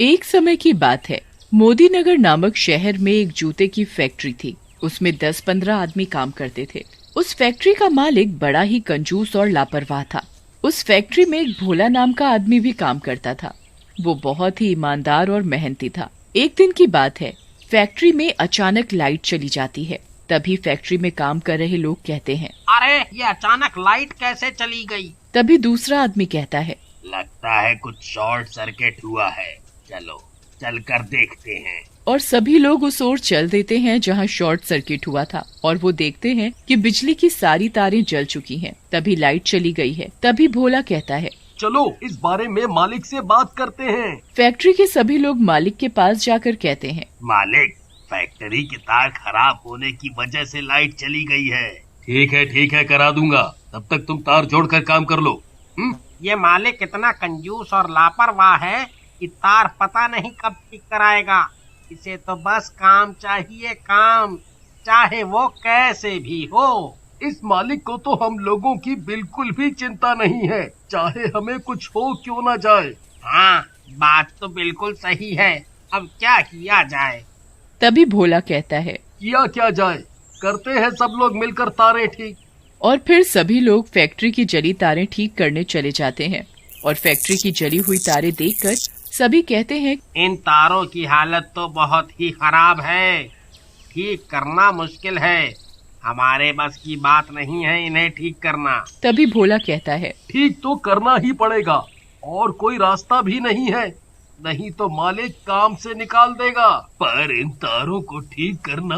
एक समय की बात है। मोदी नगर नामक शहर में एक जूते की फैक्ट्री थी। उसमें 10-15 आदमी काम करते थे। उस फैक्ट्री का मालिक बड़ा ही कंजूस और लापरवाह था। उस फैक्ट्री में एक भोला नाम का आदमी भी काम करता था। वो बहुत ही ईमानदार और मेहनती था। एक दिन की बात है, फैक्ट्री में अचानक लाइट चली जाती है। तभी फैक्ट्री में काम कर रहे लोग कहते हैं, अरे ये अचानक लाइट कैसे चली गई? तभी दूसरा आदमी कहता है, लगता है कुछ शॉर्ट सर्किट हुआ है, चलो चलकर देखते हैं। और सभी लोग उस ओर चल देते हैं जहां शॉर्ट सर्किट हुआ था और वो देखते हैं कि बिजली की सारी तारें जल चुकी हैं। तभी लाइट चली गई है। तभी भोला कहता है, चलो इस बारे में मालिक से बात करते हैं। फैक्ट्री के सभी लोग मालिक के पास जाकर कहते हैं, मालिक, फैक्ट्री की तार खराब होने की वजह से लाइट चली गई है। ठीक है करा दूंगा, तब तक तुम तार जोड़कर काम कर लो। ये मालिक इतना कंजूस और लापरवाह है कि तार पता नहीं कब ठीक कराएगा। इसे तो बस काम चाहिए, काम, चाहे वो कैसे भी हो। इस मालिक को तो हम लोगों की बिल्कुल भी चिंता नहीं है, चाहे हमें कुछ हो क्यों न जाए। हाँ, बात तो बिल्कुल सही है। अब क्या किया जाए? तभी भोला कहता है, किया क्या जाए, करते हैं सब लोग मिलकर तारें ठीक। और फिर सभी लोग फैक्ट्री की जली तारें ठीक करने चले जाते हैं। और फैक्ट्री की जली हुई तारें देखकर सभी कहते हैं, इन तारों की हालत तो बहुत ही खराब है, ठीक करना मुश्किल है। हमारे बस की बात नहीं है इन्हें ठीक करना। तभी भोला कहता है, ठीक तो करना ही पड़ेगा, और कोई रास्ता भी नहीं है, नहीं तो मालिक काम से निकाल देगा। पर इन तारों को ठीक करना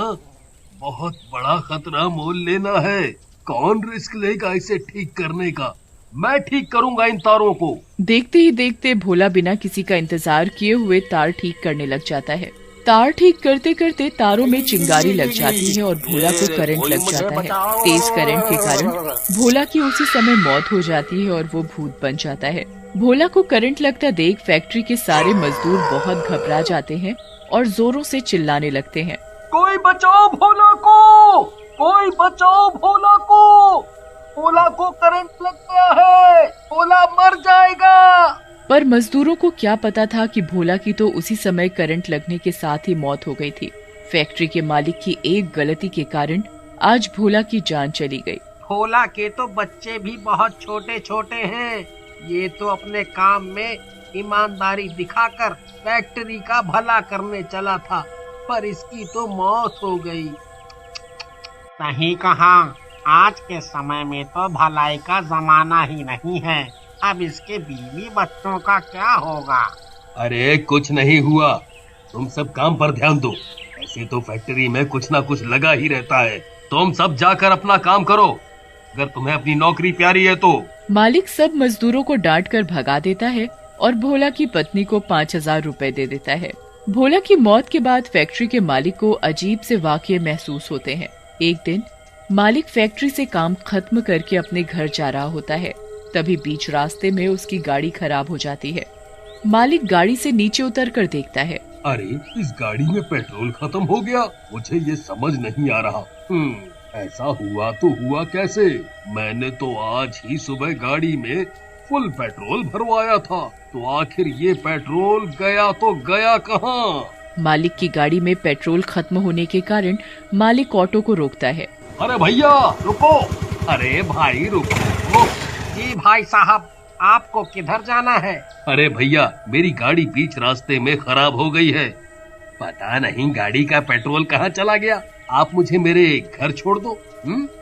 बहुत बड़ा खतरा मोल लेना है। कौन रिस्क लेगा इसे ठीक करने का? मैं ठीक करूंगा इन तारों को। देखते ही देखते भोला बिना किसी का इंतजार किए हुए तार ठीक करने लग जाता है। तार ठीक करते करते तारों में चिंगारी लग जाती है और भोला को करंट लग जाता है। तेज करंट के कारण भोला की उसी समय मौत हो जाती है और वो भूत बन जाता है। भोला को करंट लगता देख फैक्ट्री के सारे मजदूर बहुत घबरा जाते हैं और जोरों से चिल्लाने लगते हैं, कोई बचाओ भोला को, कोई बचाओ भोला को, भोला को करंट लग गया है, भोला मर जाएगा। पर मजदूरों को क्या पता था कि भोला की तो उसी समय करंट लगने के साथ ही मौत हो गई थी। फैक्ट्री के मालिक की एक गलती के कारण आज भोला की जान चली गई। भोला के तो बच्चे भी बहुत छोटे छोटे हैं। ये तो अपने काम में ईमानदारी दिखाकर फैक्ट्री का भला करने चला था, पर इसकी तो मौत हो गई। सही कहा, आज के समय में तो भलाई का जमाना ही नहीं है। अब इसके बीवी बच्चों का क्या होगा? अरे कुछ नहीं हुआ, तुम सब काम पर ध्यान दो। ऐसे तो फैक्ट्री में कुछ ना कुछ लगा ही रहता है। तुम सब जाकर अपना काम करो, अगर तुम्हें अपनी नौकरी प्यारी है तो। मालिक सब मजदूरों को डांट कर भगा देता है और भोला की पत्नी को 5,000 रुपए दे देता है। भोला की मौत के बाद फैक्ट्री के मालिक को अजीब से वाकये महसूस होते हैं। एक दिन मालिक फैक्ट्री से काम खत्म करके अपने घर जा रहा होता है। तभी बीच रास्ते में उसकी गाड़ी खराब हो जाती है। मालिक गाड़ी से नीचे उतर कर देखता है, अरे इस गाड़ी में पेट्रोल खत्म हो गया। मुझे ये समझ नहीं आ रहा। ऐसा हुआ तो हुआ कैसे? मैंने तो आज ही सुबह गाड़ी में फुल पेट्रोल भरवाया था, तो आखिर ये पेट्रोल गया तो गया कहाँ? मालिक की गाड़ी में पेट्रोल खत्म होने के कारण मालिक ऑटो को रोकता है। अरे भैया रुको, अरे भाई रुको। जी भाई साहब, आपको किधर जाना है? अरे भैया, मेरी गाड़ी बीच रास्ते में खराब हो गई है। पता नहीं गाड़ी का पेट्रोल कहाँ चला गया। आप मुझे मेरे घर छोड़ दो।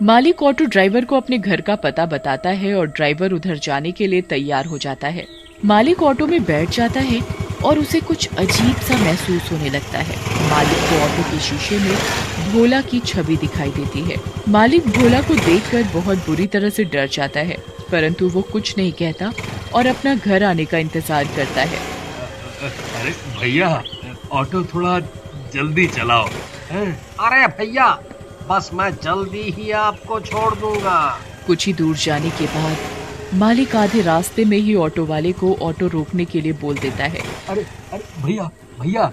मालिक ऑटो ड्राइवर को अपने घर का पता बताता है और ड्राइवर उधर जाने के लिए तैयार हो जाता है। मालिक ऑटो में बैठ जाता है और उसे कुछ अजीब सा महसूस होने लगता है। मालिक को ऑटो के शीशे में भोला की छवि दिखाई देती है। मालिक भोला को देखकर बहुत बुरी तरह से डर जाता है, परंतु वो कुछ नहीं कहता और अपना घर आने का इंतजार करता है। अरे भैया, ऑटो थोड़ा जल्दी चलाओ। अरे भैया, बस मैं जल्दी ही आपको छोड़ दूंगा। कुछ ही दूर जाने के बाद मालिक आधे रास्ते में ही ऑटो वाले को ऑटो रोकने के लिए बोल देता है। अरे भैया भैया,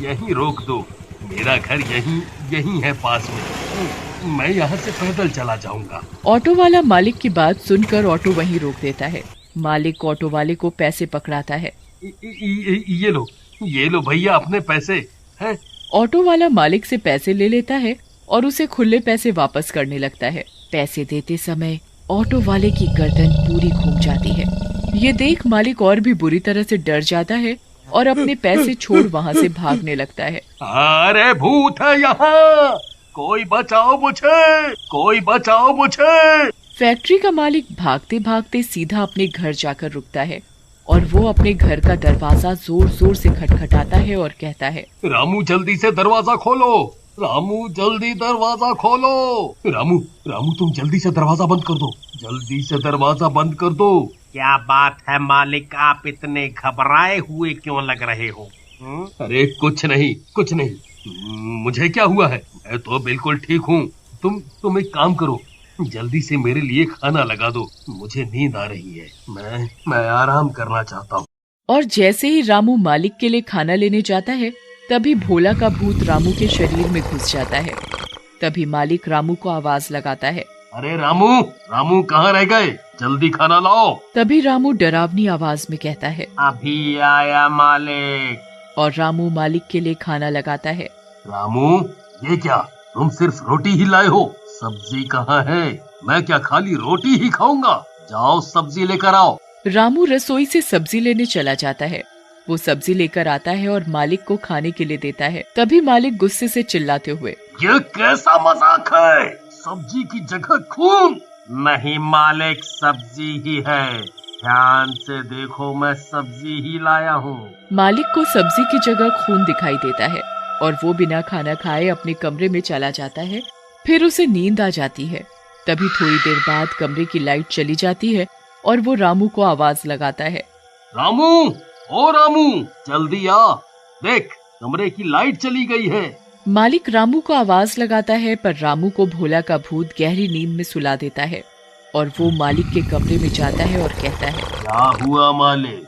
यहीं रोक दो, मेरा घर यहीं है पास में। मैं यहाँ से पैदल चला जाऊंगा। ऑटो वाला मालिक की बात सुनकर ऑटो वहीं रोक देता है। मालिक ऑटो वाले को पैसे पकड़ाता है ये लो भैया अपने पैसे हैं। ऑटो वाला मालिक से पैसे ले लेता है और उसे खुले पैसे वापस करने लगता है। पैसे देते समय ऑटो वाले की गर्दन पूरी घूम जाती है। ये देख मालिक और भी बुरी तरह से डर जाता है और अपने पैसे छोड़ वहाँ से भागने लगता है। अरे भूत है यहाँ, कोई बचाओ मुझे, कोई बचाओ मुझे। फैक्ट्री का मालिक भागते भागते सीधा अपने घर जाकर रुकता है और वो अपने घर का दरवाजा जोर जोर से खटखटाता है और कहता है, रामू जल्दी से दरवाजा खोलो, रामू जल्दी दरवाजा खोलो। रामू रामू तुम जल्दी से दरवाजा बंद कर दो, जल्दी से दरवाजा बंद कर दो। क्या बात है मालिक, आप इतने घबराए हुए क्यों लग रहे हो? अरे कुछ नहीं, मुझे क्या हुआ है, मैं तो बिल्कुल ठीक हूँ। तुम एक काम करो, जल्दी से मेरे लिए खाना लगा दो, मुझे नींद आ रही है, मैं आराम करना चाहता हूँ। और जैसे ही रामू मालिक के लिए खाना लेने जाता है तभी भोला का भूत रामू के शरीर में घुस जाता है। तभी मालिक रामू को आवाज लगाता है, अरे रामू कहाँ रह गए, जल्दी खाना लाओ। तभी रामू डरावनी आवाज में कहता है, अभी आया मालिक। और रामू मालिक के लिए खाना लगाता है। रामू ये क्या, तुम सिर्फ रोटी ही लाए हो, सब्जी कहाँ है? मैं क्या खाली रोटी ही खाऊंगा? जाओ सब्जी लेकर आओ। रामू रसोई से सब्जी लेने चला जाता है। वो सब्जी लेकर आता है और मालिक को खाने के लिए देता है। तभी मालिक गुस्से से चिल्लाते हुए, ये कैसा मजाक है, सब्जी की जगह खून। नहीं मालिक, सब्जी ही है, ध्यान से देखो, मैं सब्जी ही लाया हूँ। मालिक को सब्जी की जगह खून दिखाई देता है और वो बिना खाना खाए अपने कमरे में चला जाता है। फिर उसे नींद आ जाती है। तभी थोड़ी देर बाद कमरे की लाइट चली जाती है और वो रामू को आवाज लगाता है, रामू जल्दी आ, देख कमरे की लाइट चली गई है। मालिक रामू को आवाज लगाता है पर रामू को भोला का भूत गहरी नींद में सुला देता है और वो मालिक के कमरे में जाता है और कहता है, क्या हुआ मालिक,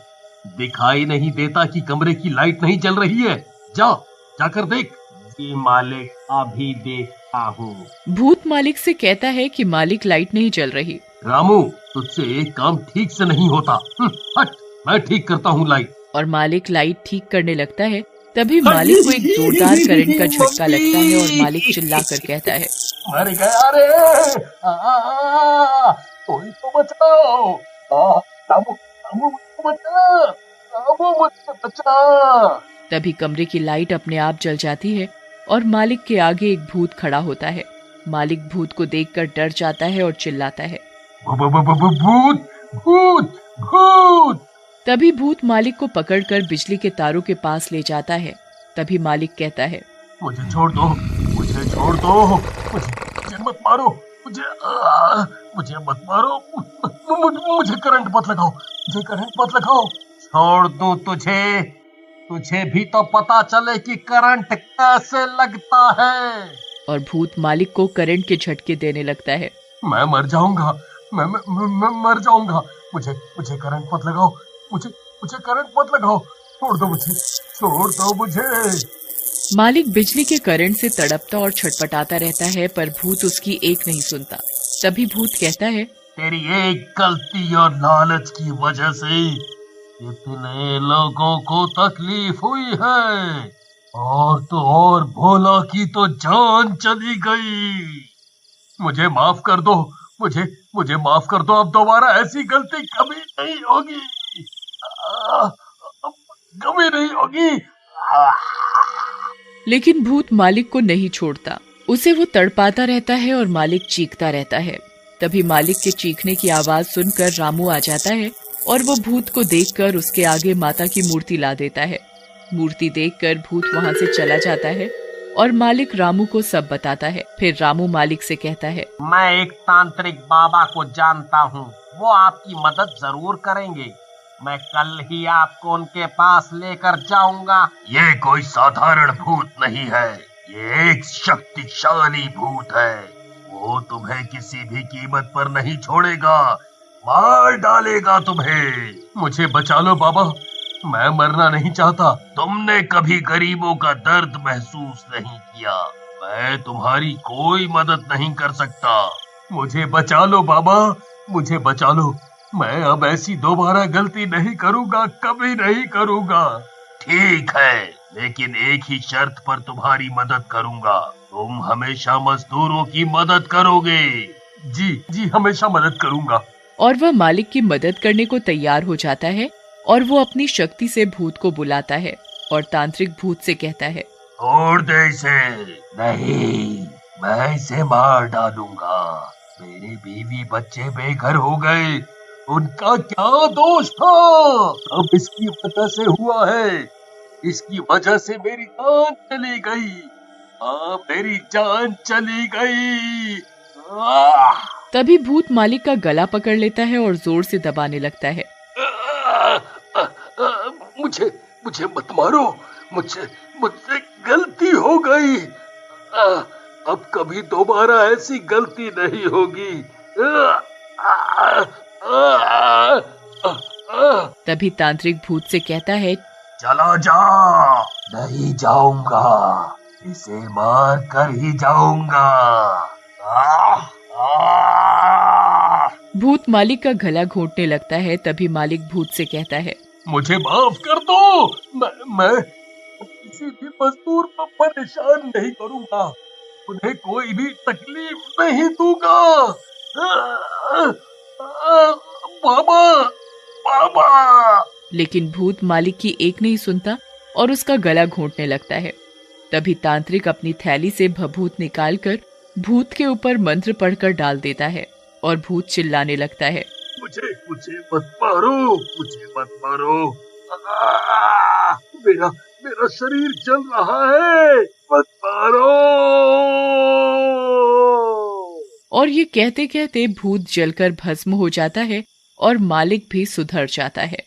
दिखाई नहीं देता कि कमरे की लाइट नहीं जल रही है, जाकर देख। जी मालिक, अभी देखता हूँ। भूत मालिक से कहता है कि मालिक लाइट नहीं जल रही। रामू तुझसे एक काम ठीक से नहीं होता, हट, मैं ठीक करता हूँ लाइट। और मालिक लाइट ठीक करने लगता है। तभी मालिक को एक जोरदार करंट का झटका लगता है और मालिक चिल्लाकर कहता है, मर गया रे, कोई तो बचाओ, रामू मुझे बचा। तभी कमरे की लाइट अपने आप जल जाती है और मालिक के आगे एक भूत खड़ा होता है। मालिक भूत को देखकर डर जाता है और चिल्लाता है, भूत। तभी भूत मालिक को पकड़कर बिजली के तारों के पास ले जाता है। तभी मालिक कहता है, मुझे छोड़ दो, मुझे मत मारो, मुझे मत मारो, मुझे करंट मत लगाओ, छोड़ दूं तुझे भी तो पता चले कि करंट कैसे लगता है। और भूत मालिक को करंट के झटके देने लगता है। मैं मर जाऊंगा, मैं मर जाऊंगा, मुझे करंट मत लगाओ, मुझे करंट मत लगाओ, छोड़ दो मुझे। मालिक बिजली के करंट से तड़पता और छटपटाता रहता है पर भूत उसकी एक नहीं सुनता। तभी भूत कहता है, तेरी एक गलती और लालच की वजह से इतने लोगों को तकलीफ हुई है, और भोला की तो जान चली गई। मुझे माफ कर दो, मुझे माफ कर दो, अब दोबारा ऐसी गलती कभी नहीं होगी। लेकिन भूत मालिक को नहीं छोड़ता, उसे वो तड़पाता रहता है और मालिक चीखता रहता है। तभी मालिक के चीखने की आवाज सुनकर रामू आ जाता है और वो भूत को देखकर उसके आगे माता की मूर्ति ला देता है। मूर्ति देखकर भूत वहाँ से चला जाता है और मालिक रामू को सब बताता है। फिर रामू मालिक से कहता है, मैं एक तांत्रिक बाबा को जानता हूँ, वो आपकी मदद जरूर करेंगे। मैं कल ही आपको उनके पास लेकर जाऊंगा। ये कोई साधारण भूत नहीं है, ये एक शक्तिशाली भूत है। वो तुम्हें किसी भी कीमत पर नहीं छोड़ेगा, मार डालेगा तुम्हें। मुझे बचा लो बाबा, मैं मरना नहीं चाहता। तुमने कभी गरीबों का दर्द महसूस नहीं किया, मैं तुम्हारी कोई मदद नहीं कर सकता। मुझे बचा लो बाबा, मुझे बचा लो, मैं अब ऐसी दोबारा गलती नहीं करूंगा, कभी नहीं करूंगा। ठीक है, लेकिन एक ही शर्त पर तुम्हारी मदद करूंगा। तुम हमेशा मजदूरों की मदद करोगे। जी जी, हमेशा मदद करूंगा। और वह मालिक की मदद करने को तैयार हो जाता है और वो अपनी शक्ति से भूत को बुलाता है और तांत्रिक भूत से कहता है, छोड़ दे इसे। नहीं, मैं इसे मार डालूंगा। मेरे बीवी बच्चे बेघर हो गए, उनका क्या दोष था? अब इसकी वजह से हुआ है, इसकी वजह से मेरी जान चली गई। हाँ, मेरी जान चली गई। आह! तभी भूत मालिक का गला पकड़ लेता है और जोर से दबाने लगता है। मुझे मुझे मत मारो, मुझसे गलती हो गई। अब कभी दोबारा ऐसी गलती नहीं होगी। तभी तांत्रिक भूत से कहता है, चला जा। नहीं जाऊंगा, इसे मार कर ही जाऊंगा। भूत मालिक का गला घोंटने लगता है। तभी मालिक भूत से कहता है, मुझे माफ कर दो। मैं किसी भी मजदूर को परेशान नहीं करूंगा, उन्हें कोई भी तकलीफ नहीं दूंगा। बाबा, बाबा। लेकिन भूत मालिक की एक नहीं सुनता और उसका गला घोंटने लगता है। तभी तांत्रिक अपनी थैली से भभूत निकालकर भूत के ऊपर मंत्र पढ़कर डाल देता है और भूत चिल्लाने लगता है, मुझे मत मारो, मुझे मत मारो। मेरा शरीर जल रहा है, मत मारो। और ये कहते कहते भूत जलकर भस्म हो जाता है और मालिक भी सुधर जाता है।